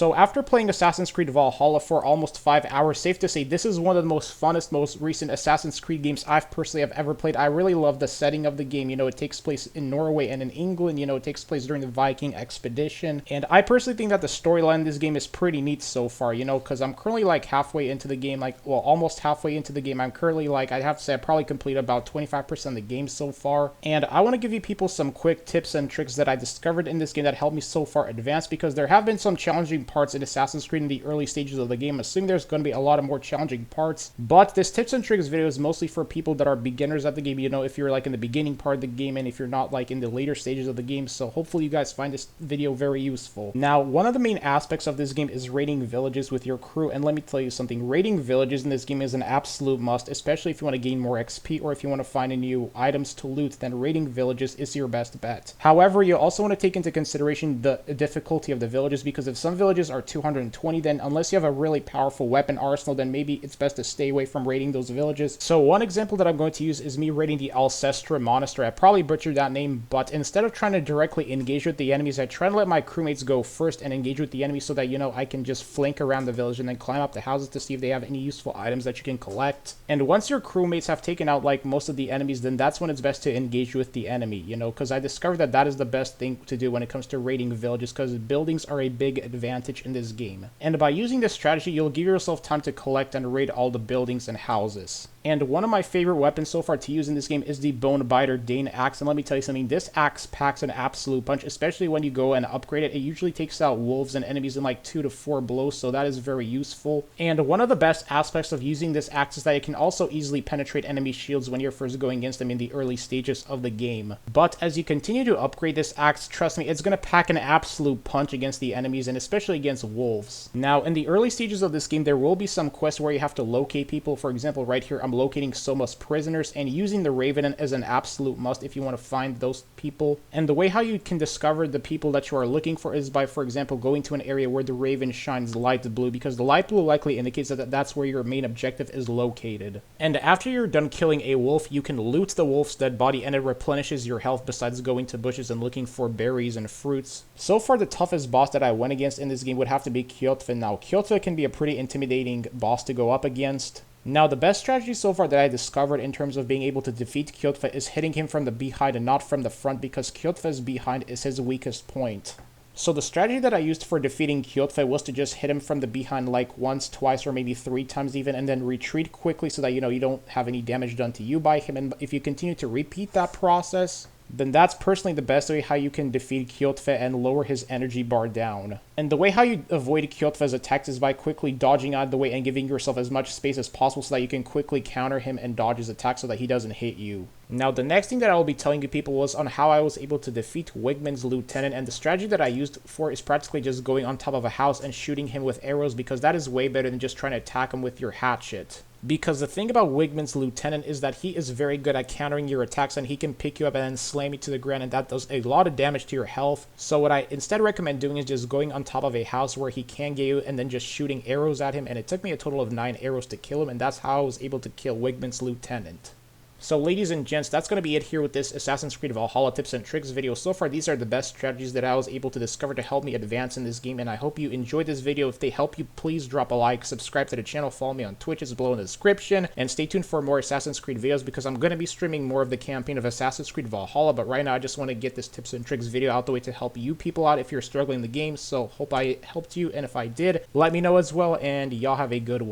So after playing Assassin's Creed Valhalla for almost 5 hours, safe to say this is one of the most funnest, most recent Assassin's Creed games I've personally have ever played. I really love the setting of the game. You know, it takes place in Norway and in England. You know, it takes place during the Viking expedition. And I personally think that the storyline in this game is pretty neat so far, you know, because I'm currently like halfway into the game, almost halfway into the game. I'm currently like, I'd have to say I probably completed about 25% of the game so far. And I want to give you people some quick tips and tricks that I discovered in this game that helped me so far advance, because there have been some challenging parts in Assassin's Creed in the early stages of the game. Assuming there's going to be a lot of more challenging parts, but this tips and tricks video is mostly for people that are beginners at the game, you know, if you're like in the beginning part of the game and if you're not like in the later stages of the game. So hopefully you guys find this video very useful. Now, one of the main aspects of this game is raiding villages with your crew, and let me tell you something, raiding villages in this game is an absolute must, especially if you want to gain more XP or if you want to find new items to loot. Then raiding villages is your best bet. However, you also want to take into consideration the difficulty of the villages, because if some villages are 220, then unless you have a really powerful weapon arsenal, then maybe it's best to stay away from raiding those villages. So one example that I'm going to use is me raiding the Alcestra Monastery. I probably butchered that name, but instead of trying to directly engage with the enemies, I try to let my crewmates go first and engage with the enemy so that, you know, I can just flank around the village and then climb up the houses to see if they have any useful items that you can collect. And once your crewmates have taken out like most of the enemies, then that's when it's best to engage with the enemy, you know, because I discovered that that is the best thing to do when it comes to raiding villages, because buildings are a big advantage in this game. And by using this strategy, you'll give yourself time to collect and raid all the buildings and houses. And one of my favorite weapons so far to use in this game is the Bone Biter Dane Axe. And let me tell you something, this axe packs an absolute punch, especially when you go and upgrade it. It usually takes out wolves and enemies in like 2 to 4 blows, so that is very useful. And one of the best aspects of using this axe is that it can also easily penetrate enemy shields when you're first going against them in the early stages of the game. But as you continue to upgrade this axe, trust me, it's going to pack an absolute punch against the enemies, and especially against wolves. Now, in the early stages of this game, there will be some quests where you have to locate people. For example, right here, I'm locating Soma's prisoners, and using the Raven is an absolute must if you want to find those people. And the way how you can discover the people that you are looking for is by, for example, going to an area where the Raven shines light blue, because the light blue likely indicates that that's where your main objective is located. And after you're done killing a wolf, you can loot the wolf's dead body, and it replenishes your health besides going to bushes and looking for berries and fruits. So far, the toughest boss that I went against in this game would have to be Kjotve. Now, Kjotve can be a pretty intimidating boss to go up against. Now, the best strategy so far that I discovered in terms of being able to defeat Kjotve is hitting him from the behind and not from the front, because Kjotve's behind is his weakest point. So the strategy that I used for defeating Kjotve was to just hit him from the behind like once, twice, or maybe 3 times even, and then retreat quickly so that, you know, you don't have any damage done to you by him. And if you continue to repeat that process, then that's personally the best way how you can defeat Kjotve and lower his energy bar down. And the way how you avoid Kjotve's attacks is by quickly dodging out of the way and giving yourself as much space as possible so that you can quickly counter him and dodge his attacks so that he doesn't hit you. Now, the next thing that I will be telling you people was on how I was able to defeat Wigmund's lieutenant, and the strategy that I used for is practically just going on top of a house and shooting him with arrows, because that is way better than just trying to attack him with your hatchet. Because the thing about Wigmund's lieutenant is that he is very good at countering your attacks, and he can pick you up and then slam you to the ground, and that does a lot of damage to your health. So what I instead recommend doing is just going on top of a house where he can get you and then just shooting arrows at him, and it took me a total of 9 arrows to kill him, and that's how I was able to kill Wigmund's lieutenant. So ladies and gents, that's going to be it here with this Assassin's Creed Valhalla tips and tricks video. So far, these are the best strategies that I was able to discover to help me advance in this game, and I hope you enjoyed this video. If they help you, please drop a like, subscribe to the channel, follow me on Twitch, it's below in the description, and stay tuned for more Assassin's Creed videos, because I'm going to be streaming more of the campaign of Assassin's Creed Valhalla. But right now, I just want to get this tips and tricks video out the way to help you people out if you're struggling in the game. So hope I helped you, and if I did, let me know as well, and y'all have a good one.